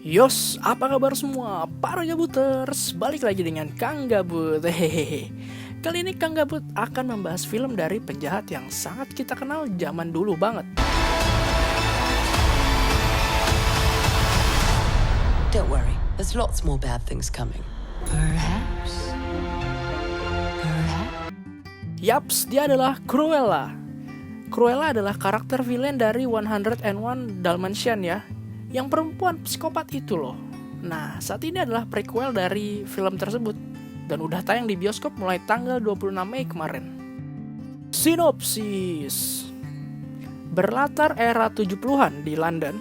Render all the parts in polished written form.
Yos, apa kabar semua? Para Gabuters, balik lagi dengan Kang Gabut. Hehehe. Kali ini Kang Gabut akan membahas film dari penjahat yang sangat kita kenal zaman dulu banget. Don't worry, there's lots more bad things coming. Perhaps. Yaps, dia adalah Cruella. Cruella adalah karakter villain dari 101 Dalmatian ya, yang perempuan psikopat itu loh. Nah, saat ini adalah prequel dari film tersebut dan udah tayang di bioskop mulai tanggal 26 Mei kemarin. Sinopsis. Berlatar era 70-an di London,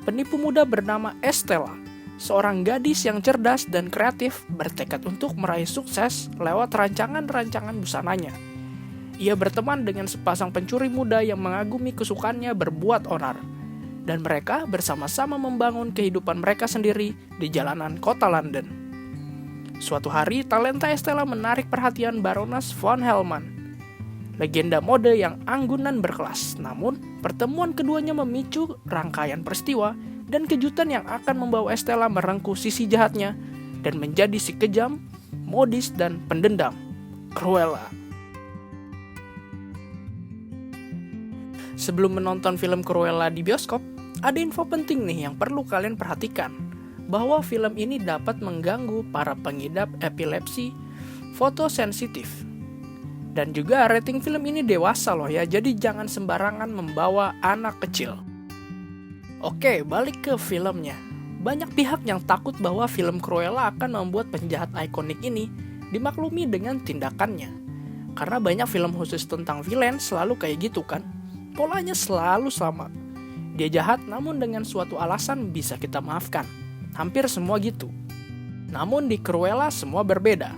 penipu muda bernama Estella, seorang gadis yang cerdas dan kreatif, bertekad untuk meraih sukses lewat rancangan-rancangan busananya. Ia berteman dengan sepasang pencuri muda yang mengagumi kesukaannya berbuat onar, dan mereka bersama-sama membangun kehidupan mereka sendiri di jalanan kota London. Suatu hari, talenta Estella menarik perhatian Baroness von Hellman, legenda mode yang anggunan berkelas. Namun, pertemuan keduanya memicu rangkaian peristiwa dan kejutan yang akan membawa Estella merengkuh sisi jahatnya dan menjadi si kejam, modis, dan pendendam, Cruella. Sebelum menonton film Cruella di bioskop, ada info penting nih yang perlu kalian perhatikan, bahwa film ini dapat mengganggu para pengidap epilepsi fotosensitif. Dan juga rating film ini dewasa loh ya, jadi jangan sembarangan membawa anak kecil. Oke, balik ke filmnya. Banyak pihak yang takut bahwa film Cruella akan membuat penjahat ikonik ini dimaklumi dengan tindakannya. Karena banyak film khusus tentang villain selalu kayak gitu kan. Polanya selalu sama. Dia jahat namun dengan suatu alasan bisa kita maafkan. Hampir semua gitu. Namun di Cruella semua berbeda.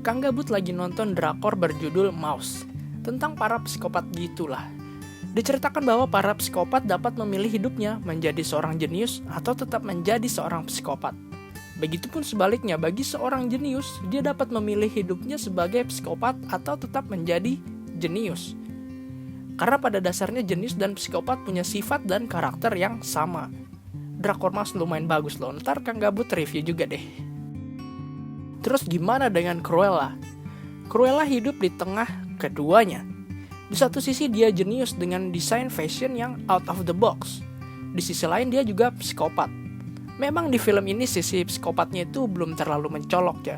Kang Gabut lagi nonton drakor berjudul Mouse, tentang para psikopat gitulah. Diceritakan bahwa para psikopat dapat memilih hidupnya menjadi seorang jenius atau tetap menjadi seorang psikopat. Begitupun sebaliknya, bagi seorang jenius, dia dapat memilih hidupnya sebagai psikopat atau tetap menjadi jenius. Karena pada dasarnya jenius dan psikopat punya sifat dan karakter yang sama. Drakor Mouse lumayan bagus loh, ntar Kang Gabut review juga deh. Terus gimana dengan Cruella? Cruella hidup di tengah keduanya. Di satu sisi dia jenius dengan desain fashion yang out of the box. Di sisi lain dia juga psikopat. Memang di film ini sisi psikopatnya itu belum terlalu mencolok ya.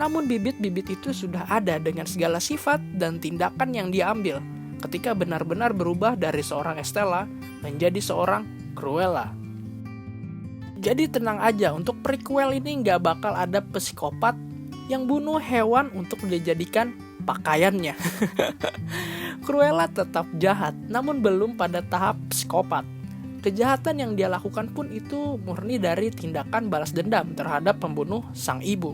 Namun bibit-bibit itu sudah ada dengan segala sifat dan tindakan yang dia ambil ketika benar-benar berubah dari seorang Estella menjadi seorang Cruella. Jadi tenang aja, untuk prequel ini nggak bakal ada psikopat yang bunuh hewan untuk dijadikan pakaiannya. Cruella tetap jahat, namun belum pada tahap psikopat. Kejahatan yang dia lakukan pun itu murni dari tindakan balas dendam terhadap pembunuh sang ibu.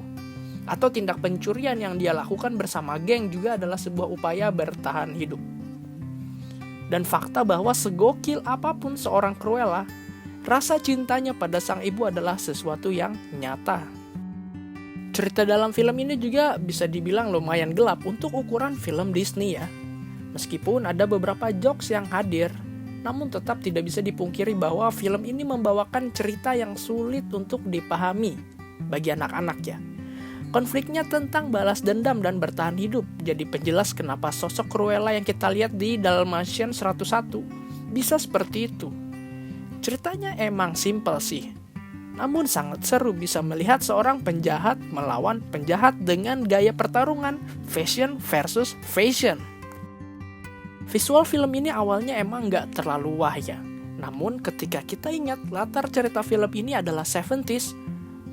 Atau tindak pencurian yang dia lakukan bersama geng juga adalah sebuah upaya bertahan hidup. Dan fakta bahwa segokil apapun seorang Cruella, rasa cintanya pada sang ibu adalah sesuatu yang nyata. Cerita dalam film ini juga bisa dibilang lumayan gelap untuk ukuran film Disney ya. Meskipun ada beberapa jokes yang hadir, namun tetap tidak bisa dipungkiri bahwa film ini membawakan cerita yang sulit untuk dipahami bagi anak-anak ya. Konfliknya tentang balas dendam dan bertahan hidup jadi penjelas kenapa sosok Cruella yang kita lihat di Dalmatian 101 bisa seperti itu. Ceritanya emang simpel sih, namun sangat seru bisa melihat seorang penjahat melawan penjahat dengan gaya pertarungan fashion versus fashion. Visual film ini awalnya emang gak terlalu wah ya, namun ketika kita ingat latar cerita film ini adalah 70s,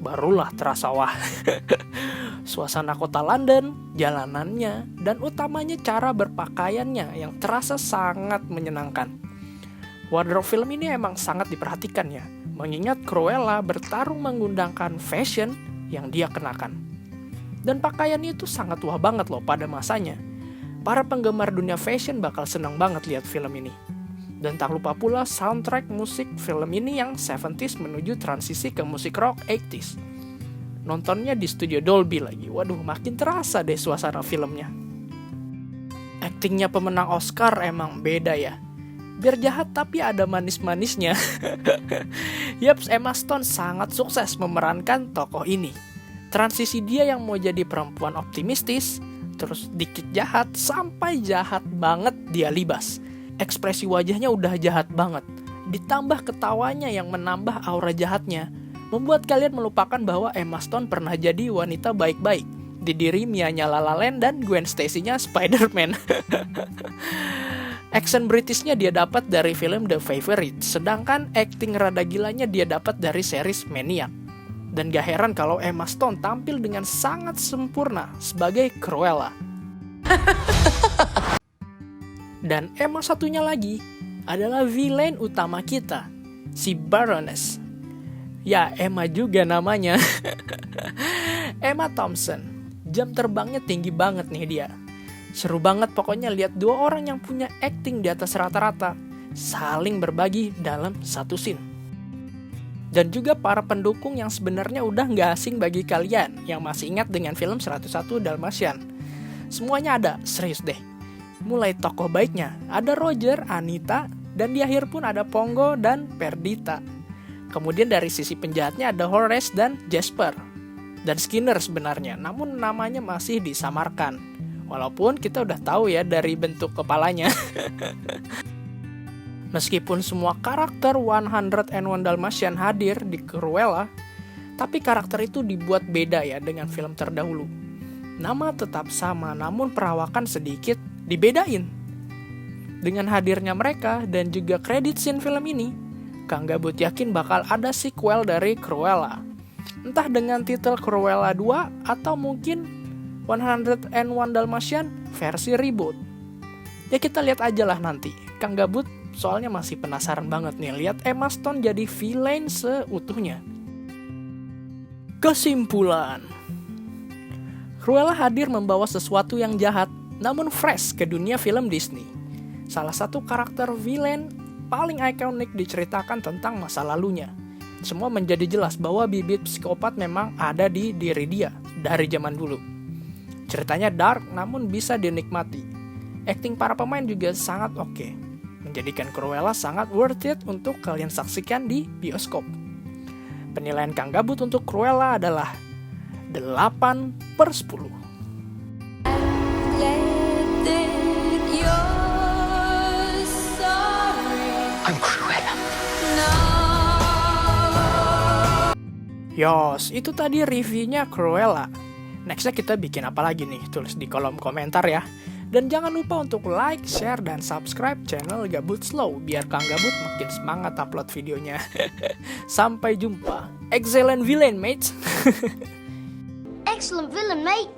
barulah terasa wah. Suasana kota London, jalanannya, dan utamanya cara berpakaiannya yang terasa sangat menyenangkan. Wardrobe film ini emang sangat diperhatikan ya, mengingat Cruella bertarung menggunakan fashion yang dia kenakan. Dan pakaiannya itu sangat wah banget loh pada masanya. Para penggemar dunia fashion bakal senang banget lihat film ini. Dan tak lupa pula soundtrack musik film ini yang 70s menuju transisi ke musik rock 80s. Nontonnya di studio Dolby lagi. Waduh, makin terasa deh suasana filmnya. Aktingnya pemenang Oscar emang beda ya. Biar jahat tapi ada manis-manisnya. Yaps, Emma Stone sangat sukses memerankan tokoh ini. Transisi dia yang mau jadi perempuan optimistis, terus dikit jahat, sampai jahat banget dia libas. Ekspresi wajahnya udah jahat banget. Ditambah ketawanya yang menambah aura jahatnya, membuat kalian melupakan bahwa Emma Stone pernah jadi wanita baik-baik di diri Mia-nya La La Land dan Gwen Stacy-nya Spider-Man. Accent British-nya dia dapat dari film The Favourite, sedangkan acting rada gilanya dia dapat dari series Maniac. Dan gak heran kalau Emma Stone tampil dengan sangat sempurna sebagai Cruella. Dan Emma satunya lagi adalah villain utama kita, si Baroness. Ya, Emma juga namanya. Emma Thompson. Jam terbangnya tinggi banget nih dia. Seru banget pokoknya lihat dua orang yang punya acting di atas rata-rata saling berbagi dalam satu scene. Dan juga para pendukung yang sebenarnya udah gak asing bagi kalian yang masih ingat dengan film 101 Dalmatian. Semuanya ada, serius deh. Mulai tokoh baiknya, ada Roger, Anita, dan di akhir pun ada Pongo dan Perdita. Kemudian dari sisi penjahatnya ada Horace dan Jasper. Dan Skinner sebenarnya, namun namanya masih disamarkan. Walaupun kita udah tahu ya dari bentuk kepalanya. Meskipun semua karakter 101 Dalmatian hadir di Cruella, tapi karakter itu dibuat beda ya dengan film terdahulu. Nama tetap sama, namun perawakan sedikit dibedain. Dengan hadirnya mereka dan juga kredit scene film ini, Kang Gabut yakin bakal ada sequel dari Cruella. Entah dengan titel Cruella 2 atau mungkin 101 Dalmatian versi reboot. Ya kita lihat aja lah nanti. Kang Gabut soalnya masih penasaran banget nih lihat Emma Stone jadi villain seutuhnya. Kesimpulan, Cruella hadir membawa sesuatu yang jahat namun fresh ke dunia film Disney. Salah satu karakter villain paling ikonik diceritakan tentang masa lalunya. Semua menjadi jelas bahwa bibit psikopat memang ada di diri dia dari zaman dulu. Ceritanya dark namun bisa dinikmati. Akting para pemain juga sangat oke. Menjadikan Cruella sangat worth it untuk kalian saksikan di bioskop. Penilaian Kang Gabut untuk Cruella adalah 8/10. I'm Cruella. Yos, itu tadi reviewnya Cruella. Nextnya kita bikin apa lagi nih? Tulis di kolom komentar ya. Dan jangan lupa untuk like, share, dan subscribe channel Gabut Slow biar Kang Gabut makin semangat upload videonya. Sampai jumpa. Excellent villain, mates. Excellent villain, mate.